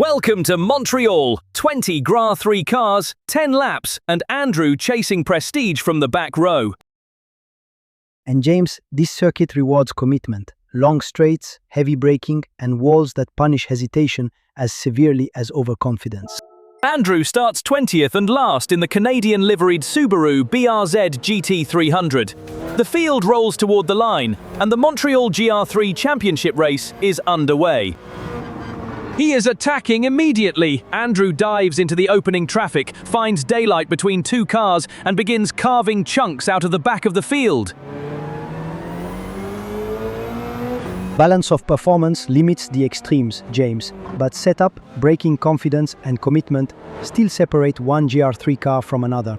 Welcome to Montreal, 20 Gr.3 cars, 10 laps, and Andrew chasing prestige from the back row. And James, this circuit rewards commitment, long straights, heavy braking, and walls that punish hesitation as severely as overconfidence. Andrew starts 20th and last in the Canadian-liveried Subaru BRZ GT300. The field rolls toward the line, and the Montreal Gr.3 championship race is underway. He is attacking immediately. Andrew dives into the opening traffic, finds daylight between two cars, and begins carving chunks out of the back of the field. Balance of performance limits the extremes, James, but setup, braking confidence, and commitment still separate one Gr.3 car from another.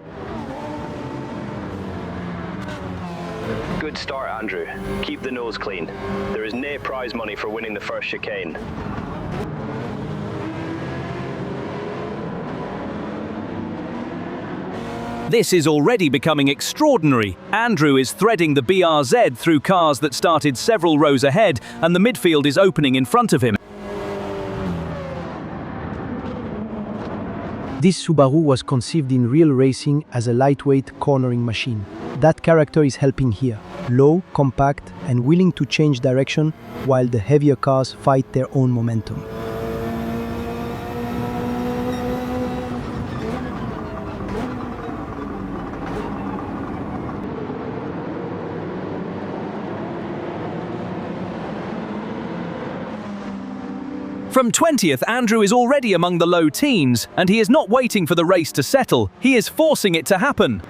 Good start, Andrew. Keep the nose clean. There is no prize money for winning the first chicane. This is already becoming extraordinary. Andrew is threading the BRZ through cars that started several rows ahead, and the midfield is opening in front of him. This Subaru was conceived in real racing as a lightweight cornering machine. That character is helping here. Low, compact, and willing to change direction while the heavier cars fight their own momentum. From 20th, Andrew is already among the low teens, and he is not waiting for the race to settle. He is forcing it to happen.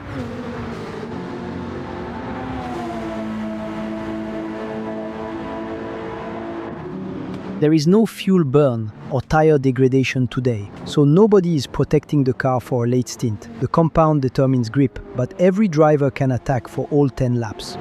There is no fuel burn or tire degradation today, so nobody is protecting the car for a late stint. The compound determines grip, but every driver can attack for all 10 laps.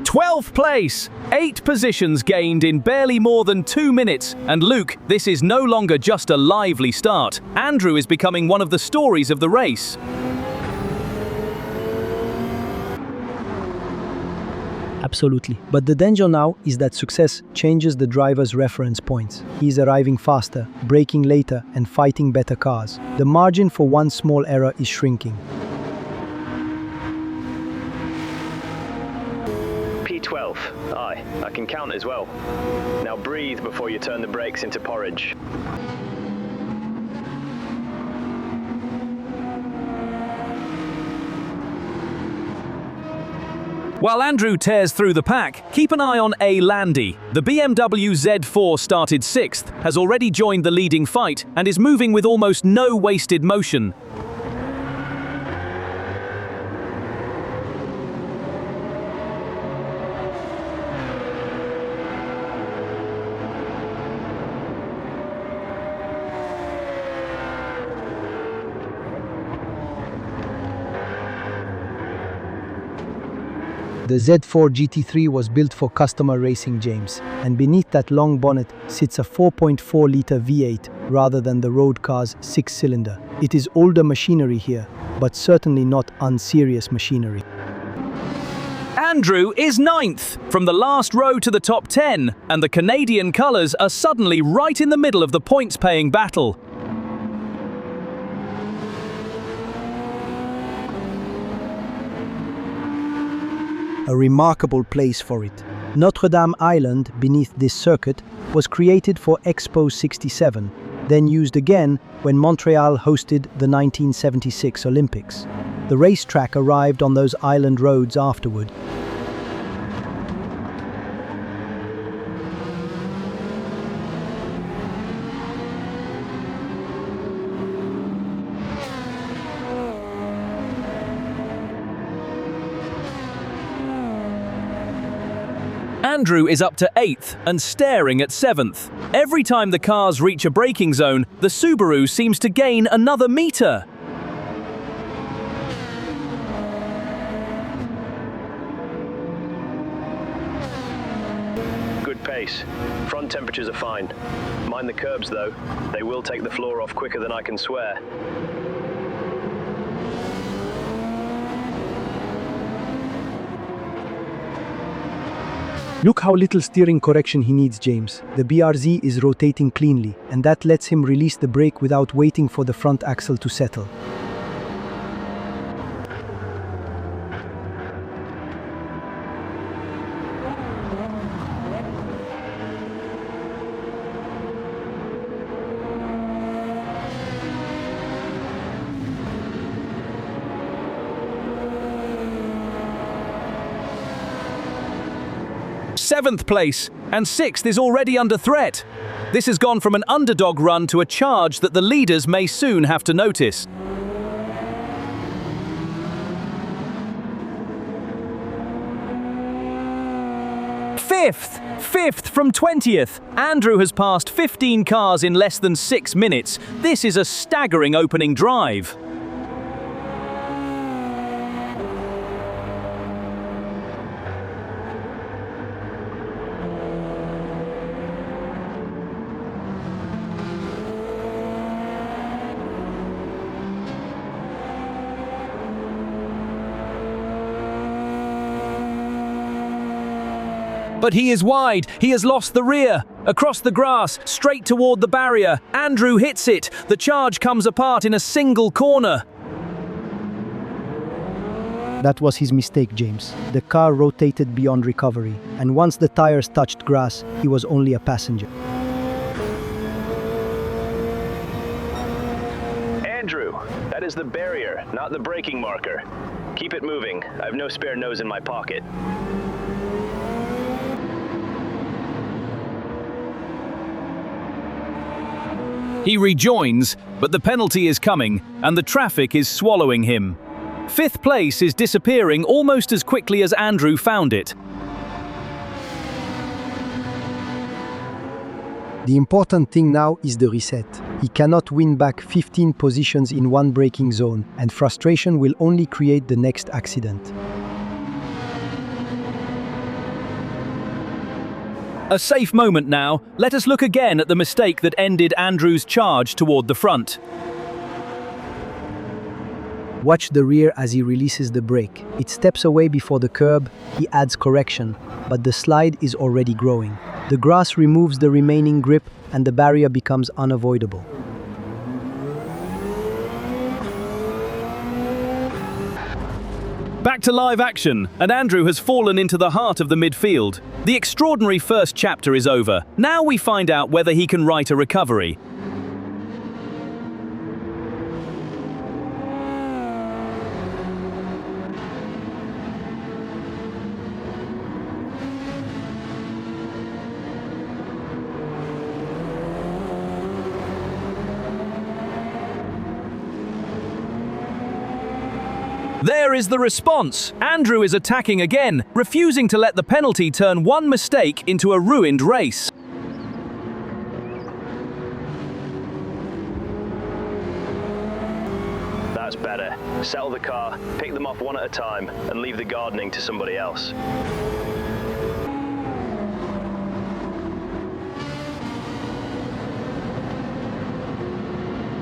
Twelfth place! 8 positions gained in barely more than 2 minutes. And Luke, this is no longer just a lively start. Andrew is becoming one of the stories of the race. Absolutely. But the danger now is that success changes the driver's reference points. He's arriving faster, braking later, and fighting better cars. The margin for one small error is shrinking. P12. Aye, I can count as well. Now breathe before you turn the brakes into porridge. While Andrew tears through the pack, keep an eye on Landi. The BMW Z4 started 6th, has already joined the leading fight, and is moving with almost no wasted motion. The Z4 GT3 was built for customer racing, James, and beneath that long bonnet sits a 4.4-litre V8 rather than the road car's 6-cylinder. It is older machinery here, but certainly not unserious machinery. Andrew is 9th, from the last row to the top 10, and the Canadian colours are suddenly right in the middle of the points-paying battle. A remarkable place for it. Notre Dame Island, beneath this circuit, was created for Expo 67, then used again when Montreal hosted the 1976 Olympics. The racetrack arrived on those island roads afterward. Andrew is up to 8th and staring at 7th. Every time the cars reach a braking zone, the Subaru seems to gain another meter. Good pace. Front temperatures are fine. Mind the curbs though, they will take the floor off quicker than I can swear. Look how little steering correction he needs, James. The BRZ is rotating cleanly, and that lets him release the brake without waiting for the front axle to settle. Seventh place, and sixth is already under threat. This has gone from an underdog run to a charge that the leaders may soon have to notice. Fifth from 20th. Andrew has passed 15 cars in less than 6 minutes. This is a staggering opening drive. But he is wide, he has lost the rear. Across the grass, straight toward the barrier. Andrew hits it. The charge comes apart in a single corner. That was his mistake, James. The car rotated beyond recovery, and once the tires touched grass, he was only a passenger. Andrew, that is the barrier, not the braking marker. Keep it moving. I have no spare nose in my pocket. He rejoins, but the penalty is coming, and the traffic is swallowing him. Fifth place is disappearing almost as quickly as Andrew found it. The important thing now is the reset. He cannot win back 15 positions in one braking zone, and frustration will only create the next accident. A safe moment now. Let us look again at the mistake that ended Andrew's charge toward the front. Watch the rear as he releases the brake. It steps away before the curb, he adds correction, but the slide is already growing. The grass removes the remaining grip and the barrier becomes unavoidable. Back to live action, and Andrew has fallen into the heart of the midfield. The extraordinary first chapter is over. Now we find out whether he can write a recovery. There is the response. Andrew is attacking again, refusing to let the penalty turn one mistake into a ruined race. That's better. Settle the car, pick them off one at a time, and leave the gardening to somebody else.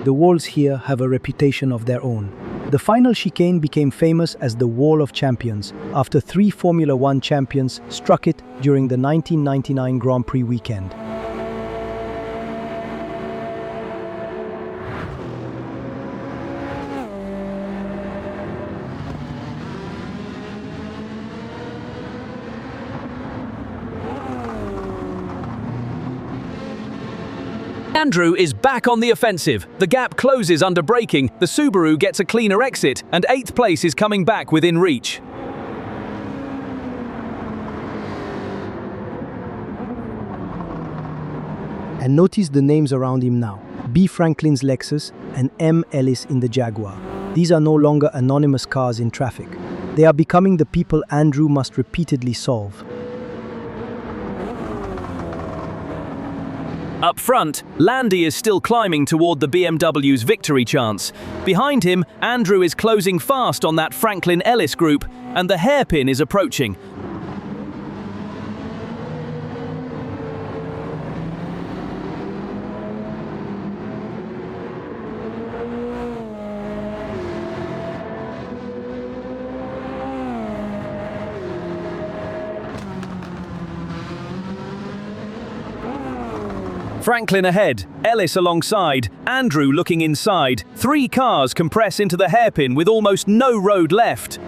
The walls here have a reputation of their own. The final chicane became famous as the Wall of Champions after 3 Formula One champions struck it during the 1999 Grand Prix weekend. Andrew is back on the offensive. The gap closes under braking, the Subaru gets a cleaner exit, and 8th place is coming back within reach. And notice the names around him now. B. Franklin's Lexus and M. Ellis in the Jaguar. These are no longer anonymous cars in traffic. They are becoming the people Andrew must repeatedly solve. Up front, Landi is still climbing toward the BMW's victory chance. Behind him, Andrew is closing fast on that Franklin Ellis group, and the hairpin is approaching. Franklin ahead, Ellis alongside, Andrew looking inside. 3 cars compress into the hairpin with almost no road left.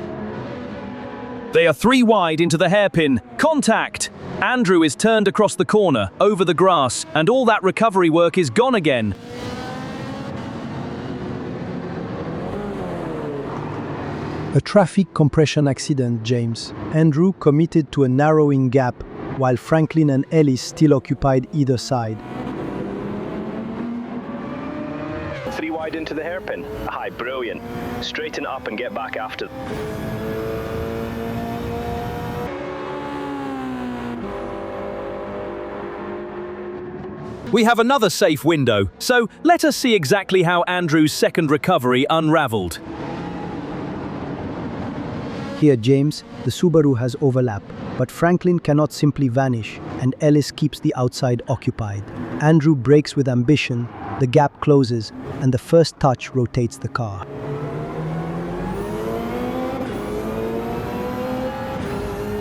They are 3 wide into the hairpin. Contact! Andrew is turned across the corner, over the grass, and all that recovery work is gone again. A traffic compression accident, James. Andrew committed to a narrowing gap, while Franklin and Ellis still occupied either side. 3 wide into the hairpin. Aye, brilliant. Straighten up and get back after. We have another safe window, so let us see exactly how Andrew's second recovery unraveled. Here, James, the Subaru has overlap, but Franklin cannot simply vanish, and Ellis keeps the outside occupied. Andrew brakes with ambition, the gap closes, and the first touch rotates the car.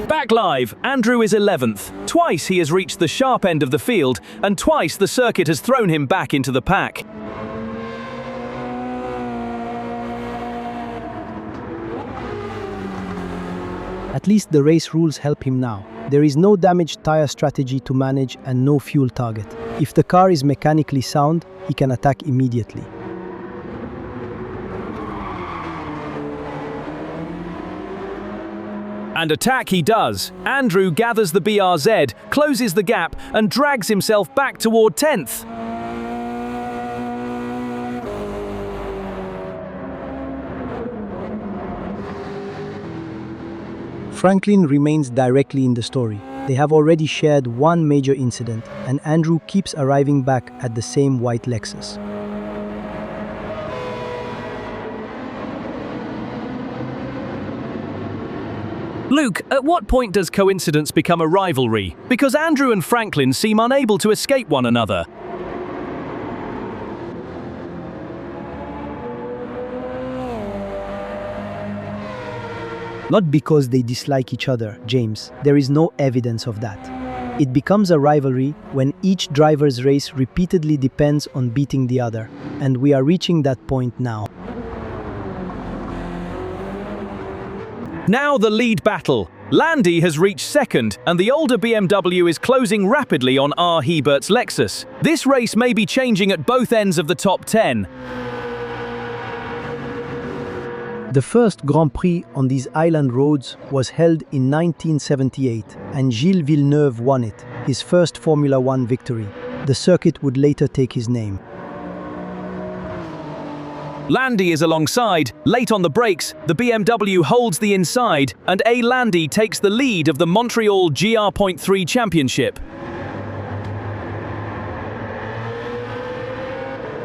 Back live, Andrew is 11th. Twice he has reached the sharp end of the field, and twice the circuit has thrown him back into the pack. At least the race rules help him now. There is no damaged tire strategy to manage and no fuel target. If the car is mechanically sound, he can attack immediately. And attack he does. Andrew gathers the BRZ, closes the gap, and drags himself back toward 10th. Franklin remains directly in the story. They have already shared one major incident, and Andrew keeps arriving back at the same white Lexus. Luke, at what point does coincidence become a rivalry? Because Andrew and Franklin seem unable to escape one another. Not because they dislike each other, James. There is no evidence of that. It becomes a rivalry when each driver's race repeatedly depends on beating the other, and we are reaching that point now. Now the lead battle. Landi has reached 2nd, and the older BMW is closing rapidly on R. Hebert's Lexus. This race may be changing at both ends of the top 10. The first Grand Prix on these island roads was held in 1978, and Gilles Villeneuve won it, his first Formula One victory. The circuit would later take his name. Landi is alongside. Late on the brakes, the BMW holds the inside, and A. Landi takes the lead of the Montreal Gr.3 championship.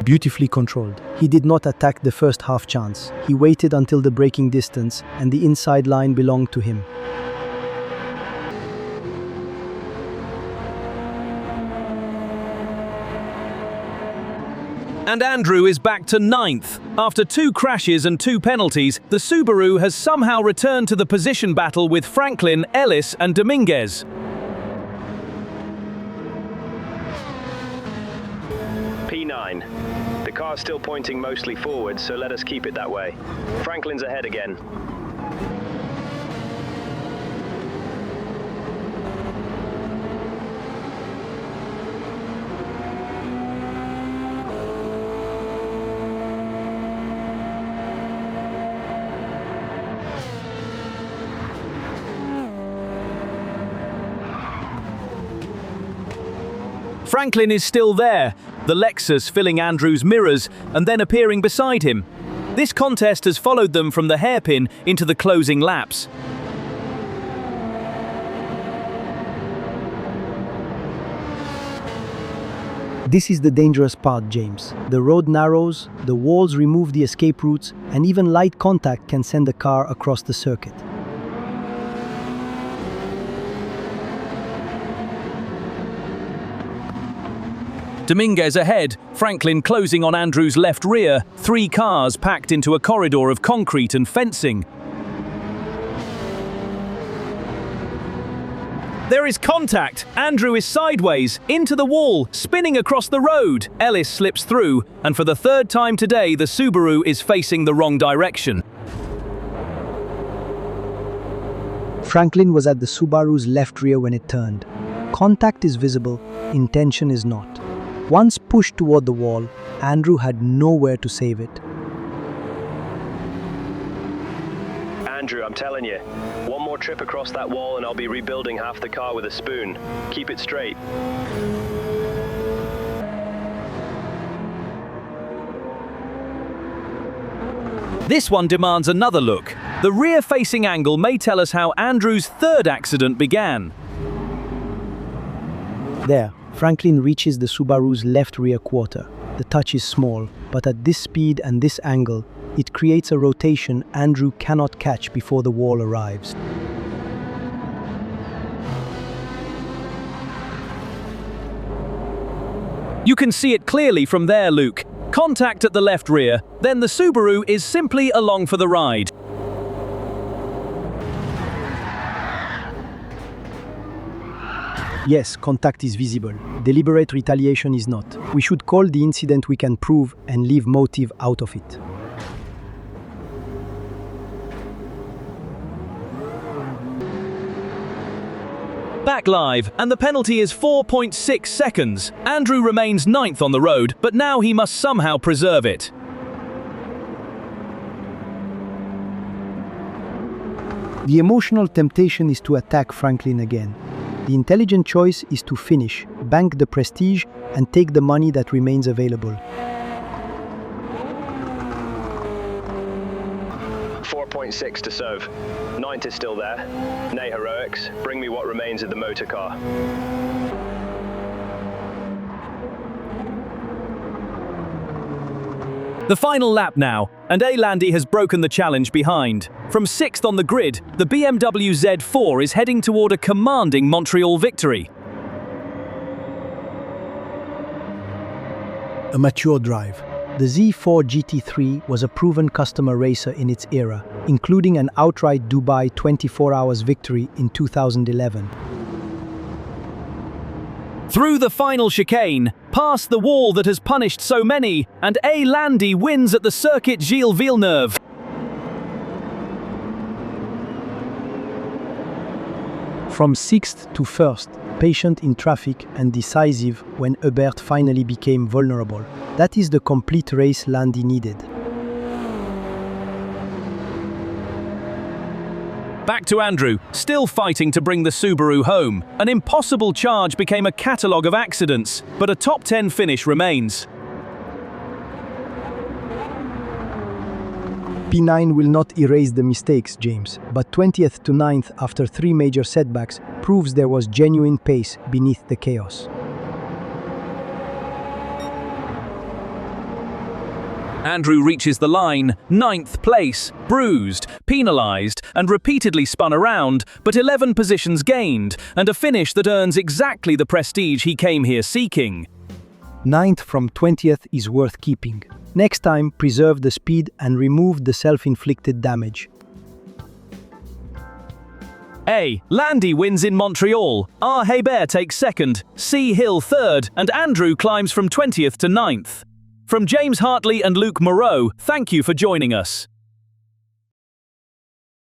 Beautifully controlled. He did not attack the first half chance. He waited until the braking distance, and the inside line belonged to him. And Andrew is back to 9th. After 2 crashes and 2 penalties, the Subaru has somehow returned to the position battle with Franklin, Ellis, and Dominguez. P9. The car's still pointing mostly forward, so let us keep it that way. Franklin's ahead again. Franklin is still there, the Lexus filling Andrew's mirrors and then appearing beside him. This contest has followed them from the hairpin into the closing laps. This is the dangerous part, James. The road narrows, the walls remove the escape routes, and even light contact can send the car across the circuit. Dominguez ahead, Franklin closing on Andrew's left rear, 3 cars packed into a corridor of concrete and fencing. There is contact. Andrew is sideways, into the wall, spinning across the road. Ellis slips through, and for the third time today, the Subaru is facing the wrong direction. Franklin was at the Subaru's left rear when it turned. Contact is visible, intention is not. Once pushed toward the wall, Andrew had nowhere to save it. Andrew, I'm telling you, one more trip across that wall and I'll be rebuilding half the car with a spoon. Keep it straight. This one demands another look. The rear-facing angle may tell us how Andrew's third accident began. There, Franklin reaches the Subaru's left rear quarter. The touch is small, but at this speed and this angle, it creates a rotation Andrew cannot catch before the wall arrives. You can see it clearly from there, Luke. Contact at the left rear, then the Subaru is simply along for the ride. Yes, contact is visible. Deliberate retaliation is not. We should call the incident we can prove and leave motive out of it. Back live, and the penalty is 4.6 seconds. Andrew remains 9th on the road, but now he must somehow preserve it. The emotional temptation is to attack Franklin again. The intelligent choice is to finish, bank the prestige, and take the money that remains available. 4.6 to serve. 9th is still there. Nay heroics, bring me what remains of the motor car. The final lap now, and Landi has broken the challenge behind. From 6th on the grid, the BMW Z4 is heading toward a commanding Montreal victory. A mature drive. The Z4 GT3 was a proven customer racer in its era, including an outright Dubai 24 hours victory in 2011. Through the final chicane, past the wall that has punished so many, and Landi wins at the Circuit Gilles-Villeneuve. From 6th to 1st, patient in traffic and decisive when Hubert finally became vulnerable. That is the complete race Landi needed. Back to Andrew, still fighting to bring the Subaru home. An impossible charge became a catalogue of accidents, but a top 10 finish remains. P9 will not erase the mistakes, James, but 20th to 9th after 3 major setbacks proves there was genuine pace beneath the chaos. Andrew reaches the line, 9th place, bruised, penalised, and repeatedly spun around, but 11 positions gained, and a finish that earns exactly the prestige he came here seeking. 9th from 20th is worth keeping. Next time, preserve the speed and remove the self-inflicted damage. Landi wins in Montreal, R. Hebert takes 2nd, C. Hill 3rd, and Andrew climbs from 20th to 9th. From James Hartley and Luc Moreau, thank you for joining us.